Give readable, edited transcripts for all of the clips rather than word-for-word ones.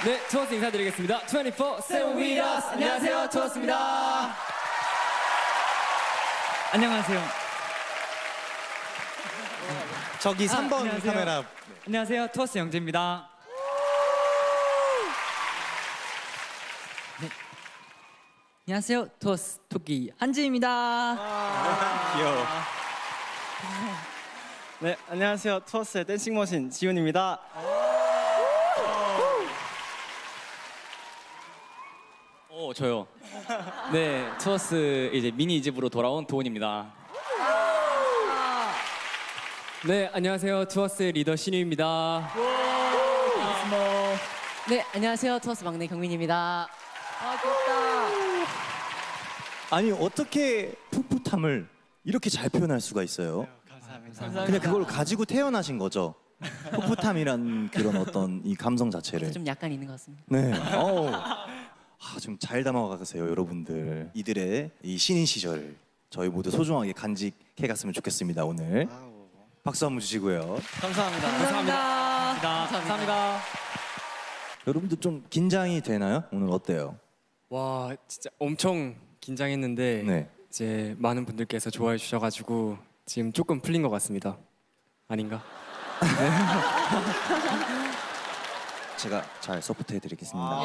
네, 투어스 인사드리겠습니다. 24/7 with us. 안녕하세요, 투어스입니다. 안녕하세요. 저기 3번 안녕하세요. 카메라. 안녕하세요. 투어스 영재입니다. 네. 안녕하세요. 투어스 토끼 한지입니다. 귀여워. 네, 안녕하세요. 투어스의 댄싱머신 지훈입니다. 저요. 네, 투어스 이제 미니 집으로 돌아온 도훈입니다. 네, 안녕하세요. 투어스 리더 신유입니다. 네, 안녕하세요. 투어스 막내 경민입니다. 아니 어떻게 풋풋함을 이렇게 잘 표현할 수가 있어요? 감사합니다. 그냥 그걸 가지고 태어나신 거죠? 풋풋함이란 그런 어떤 이 감성 자체를. 좀 약간 있는 것 같습니다. 네. 좀 잘 담아가세요, 여러분들. 이들의 이 신인 시절을 저희 모두 소중하게 간직해갔으면 좋겠습니다. 오늘 박수 한번 주시고요. 감사합니다. 감사합니다. 여러분들 좀 긴장이 되나요? 오늘 어때요? 와 진짜 엄청 긴장했는데 네. 이제 많은 분들께서 좋아해 주셔가지고 지금 조금 풀린 것 같습니다. 아닌가? 제가 잘 서포트해드리겠습니다.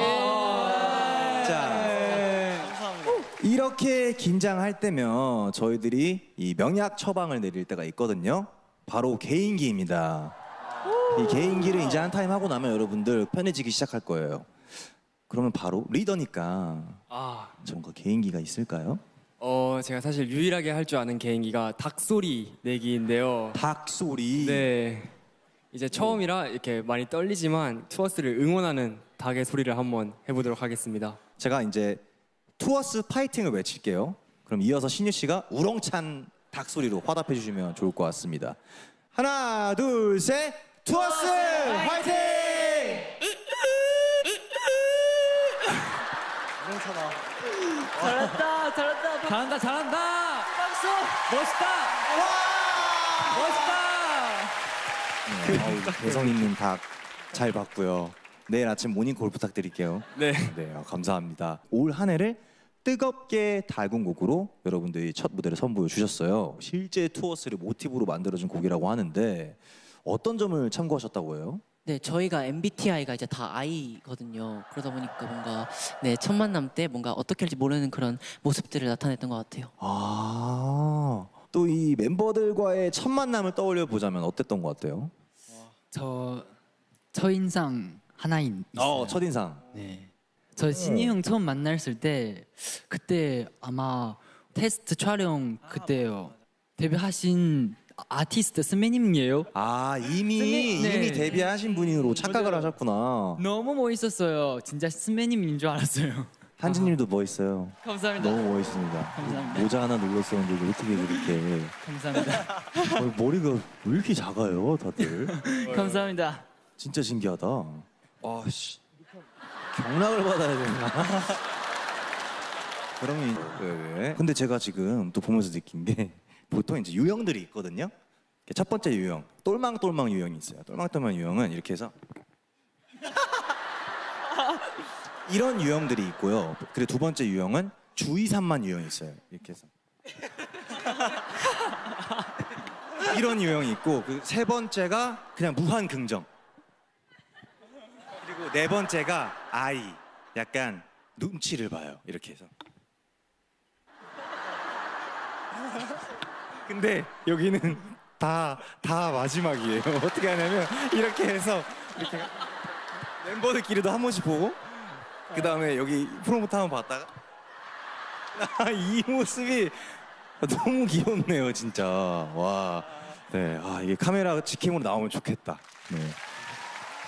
자, 감사합니다. 이렇게 긴장할 때면 저희들이 이 명약 처방을 내릴 때가 있거든요. 바로 개인기입니다. 이 개인기를 이제 한 타임 하고 나면 여러분들 편해지기 시작할 거예요. 그러면 바로 리더니까 뭔가 개인기가 있을까요? 제가 사실 유일하게 할 줄 아는 개인기가 닭소리 내기인데요. 닭 소리. 네. 이제 처음이라 이렇게 많이 떨리지만 투어스를 응원하는 닭의 소리를 한번 해보도록 하겠습니다. 제가 이제 투어스 파이팅을 외칠게요. 그럼 이어서 신유 씨가 우렁찬 닭 소리로 화답해 주시면 좋을 것 같습니다. 하나, 둘, 셋. 투어스 파이팅! 잘한다. 박수. 멋있다. 개성 있는 닭 잘 봤고요. 내일 아침 모닝콜 부탁드릴게요. 네. 네, 감사합니다. 올 한 해를 뜨겁게 달군 곡으로 여러분들이 첫 무대를 선보여 주셨어요. 실제 투어스를 모티브로 만들어준 곡이라고 하는데 어떤 점을 참고하셨다고 해요? 네, 저희가 MBTI가 이제 다 I거든요. 그러다 보니까 뭔가 첫 만남 때 뭔가 어떻게 할지 모르는 그런 모습들을 나타냈던 것 같아요. 또 이 멤버들과의 첫 만남을 떠올려 보자면 어땠던 것 같아요? 저 인상 하나 있어요. 첫인상. 네. 저 신이 형 처음 만났을 때 그때 아마 테스트 촬영 그때요. 데뷔하신 아티스트 스매님이에요. 이미 네. 데뷔하신 분으로 착각을 하셨구나. 너무 멋있었어요. 진짜 스매님인 줄 알았어요. 한지님도 멋있어요. 감사합니다. 너무 멋있습니다. 감사합니다. 모자 하나 눌렀었는데 어떻게 그렇게 감사합니다. 머리가 왜 이렇게 작아요, 다들? 감사합니다. 진짜 신기하다. 씨, 경락을 받아야 되나? 그러면 왜? 근데 제가 지금 또 보면서 느낀 게 보통 이제 유형들이 있거든요. 첫 번째 유형, 똘망똘망 유형이 있어요. 똘망똘망 유형은 이렇게 해서 이런 유형들이 있고요. 그리고 두 번째 유형은 주의산만 유형이 있어요. 이렇게 해서 이런 유형이 있고 그 세 번째가 그냥 무한 긍정. 그리고 네 번째가 아이, 약간 눈치를 봐요. 이렇게 해서. 근데 여기는 다 마지막이에요. 어떻게 하냐면 이렇게 해서 이렇게 멤버들끼리도 한 번씩 보고 그 다음에 여기 프로모터 한번 봤다가 이 모습이 너무 귀엽네요, 진짜. 와, 네, 이게 카메라 직캠으로 나오면 좋겠다. 네.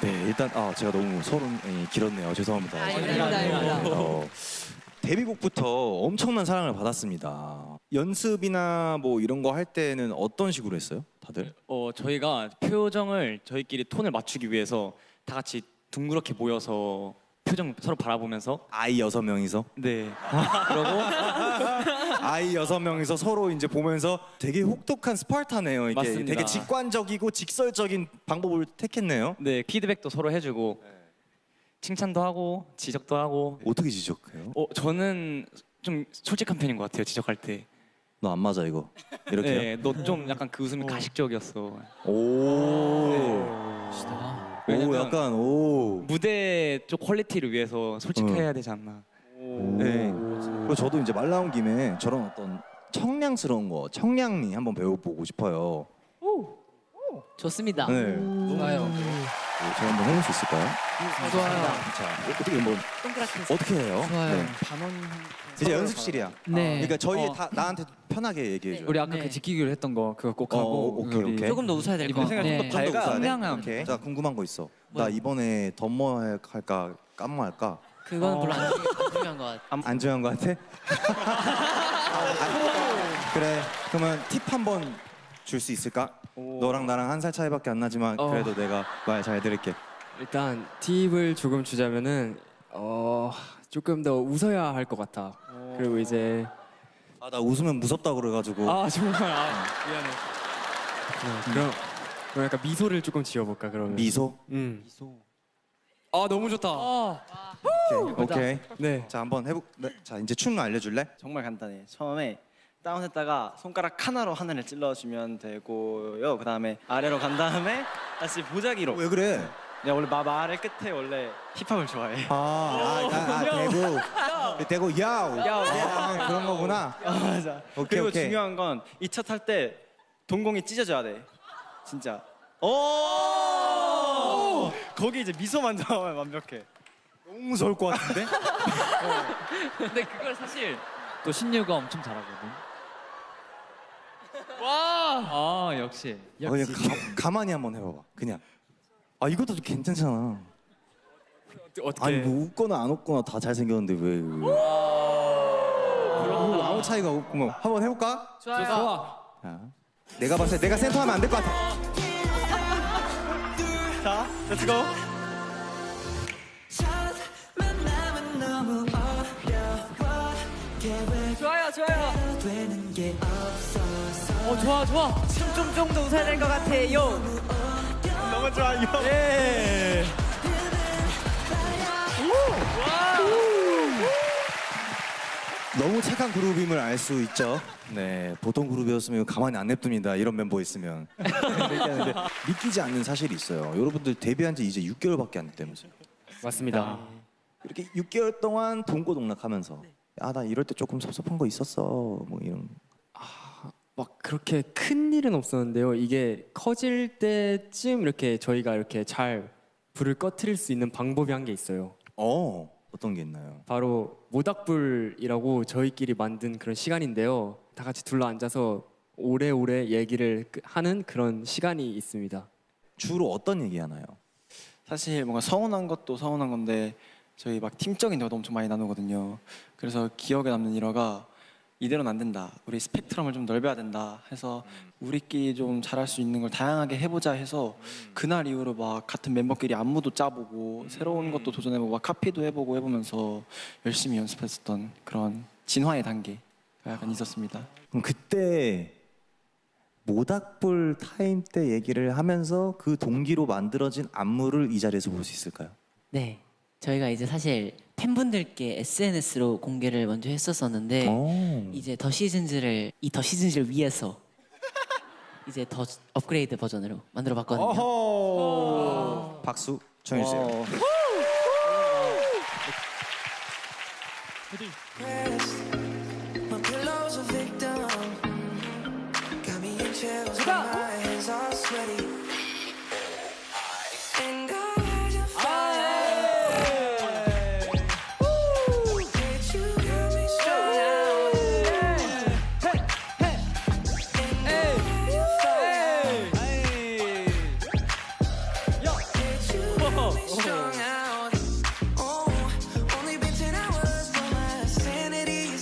네, 일단 제가 너무 서론이 길었네요. 죄송합니다. 아닙니다. 데뷔곡부터 엄청난 사랑을 받았습니다. 연습이나 뭐 이런 거 할 때는 어떤 식으로 했어요, 다들? 저희가 표정을 저희끼리 톤을 맞추기 위해서 다 같이 둥그렇게 모여서 표정 서로 바라보면서 아이 6명이서 네. 그러고 아이 6명이서 서로 이제 보면서 되게 혹독한 스파르타네요. 이게 맞습니다. 되게 직관적이고 직설적인 방법을 택했네요. 네, 피드백도 서로 해주고 칭찬도 하고 지적도 하고. 어떻게 지적해요? 저는 좀 솔직한 편인 것 같아요. 지적할 때. 너 안 맞아 이거. 이렇게요? 네, 너 좀 약간 그 웃음이 가식적이었어. 오. 오, 왜냐면 약간 오. 무대 쪽 퀄리티를 위해서 솔직해야 되지 않나. 네. 그리고 저도 이제 말 나온 김에 저런 어떤 청량스러운 거, 청량리 한번 배워보고 싶어요. 좋습니다. 네. 좋아요. 제가 한번 해볼 수 있을까요? 좋아요. 자, 어떻게 뭐 동그랗게 어떻게 해요? 좋아요. 네. 이제 연습실이야. 네. 그러니까 저희 다 나한테 편하게 얘기해 줘요. 우리 아까 네. 그 지키기로 했던 거 그거 꼭 하고 오케이, 우리 오케이. 조금 더 웃어야 될 것 이번 같아요. 생활 네. 좀더 밝아 청량함. 오케이. 자, 궁금한 거 있어. 나 이번에 덤머 할까 깜모 할까? 그건 별로 안 중요한 것 같아요. 안 중요한 거 같아? 그래. 그러면 팁 한번 줄 수 있을까? 너랑 나랑 한 살 차이밖에 안 나지만 그래도 내가 말 잘 들을게. 일단 팁을 조금 주자면은 조금 더 웃어야 할 것 같아. 그리고 이제 아, 나 웃으면 무섭다 그래가지고. 정말 미안해. 그럼 약간 미소를 조금 지어볼까 그러면. 미소? 너무 좋다. 오케이. 네. 자, 한번 해보. 네. 자, 이제 춤 알려줄래? 정말 간단해. 처음에 다운했다가 손가락 하나로 하늘을 찔러주면 되고요. 그 다음에 아래로 간 다음에 다시 보자기로. 왜 그래? 내가 원래 말의 끝에 원래 힙합을 좋아해. 대고 야우. 야우. 아, 그런 거구나. 맞아. 오케이, 그리고 오케이. 중요한 건 이 차 탈 때 동공이 찢어져야 돼. 진짜. 오! 거기 이제 미소만 나오면 완벽해. 너무 무서울 것 같은데? 근데 그걸 사실 또 신유가 엄청 잘하거든. 와! 역시. 그냥 가만히 한번 해봐봐. 그냥. 아, 이것도 좀 괜찮잖아. 어떻게? 아니 뭐 웃거나 안 웃거나 다 잘생겼는데 왜? 그럼 아무 차이가 없구만. 한번 해볼까? 좋아. 자, 내가 봤을 때 내가 센터하면 안 될 것 같아. 자, 렛츠고. 좋아요, 좋아요. 좋아, 좋아. 좀 더 웃어야 될 것 같아요. 너무 좋아 이거. 너무 착한 그룹임을 알 수 있죠. 네, 보통 그룹이었으면 가만히 안 냅둡니다. 이런 멤버 있으면. 얘기하는데 믿기지 않는 사실이 있어요. 여러분들 데뷔한 지 이제 6개월밖에 안 됐다면서요. 맞습니다. 이렇게 6개월 동안 동고동락하면서 아, 나 이럴 때 조금 섭섭한 거 있었어. 뭐 이런. 막 그렇게 큰 일은 없었는데요. 이게 커질 때쯤 이렇게 저희가 이렇게 잘 불을 꺼트릴 수 있는 방법이 한 게 있어요. 어떤 게 있나요? 바로 모닥불이라고 저희끼리 만든 그런 시간인데요. 다 같이 둘러 앉아서 오래오래 얘기를 하는 그런 시간이 있습니다. 주로 어떤 얘기 하나요? 사실 뭔가 서운한 것도 서운한 건데 저희 막 팀적인 대화도 엄청 많이 나누거든요. 그래서 기억에 남는 일화가 이대로는 안 된다. 우리 스펙트럼을 좀 넓혀야 된다 해서 우리끼리 좀 잘할 수 있는 걸 다양하게 해보자 해서 그날 이후로 막 같은 멤버끼리 안무도 짜보고 새로운 것도 도전해보고 막 카피도 해보고 해보면서 열심히 연습했었던 그런 진화의 단계가 약간 있었습니다. 그럼 그때 모닥불 타임 때 얘기를 하면서 그 동기로 만들어진 안무를 이 자리에서 볼 수 있을까요? 네. 저희가 이제 사실 팬분들께 SNS로 공개를 먼저 했었었는데 이제 더 시즌즈를 위해서 이제 더 업그레이드 버전으로 만들어 봤거든요. 박수 청해주세요. My pillow's a victim. Got me in chills. My hands are sweaty. And I had you Bitch, you got me strung out. And I had you Bitch, you got me strung out. Oh, only been 10 hours, but my sanity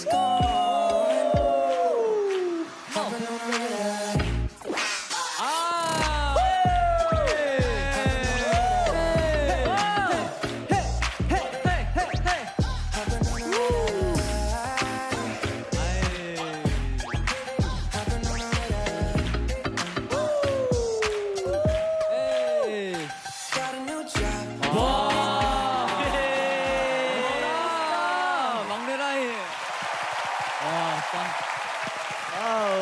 짠. 와우.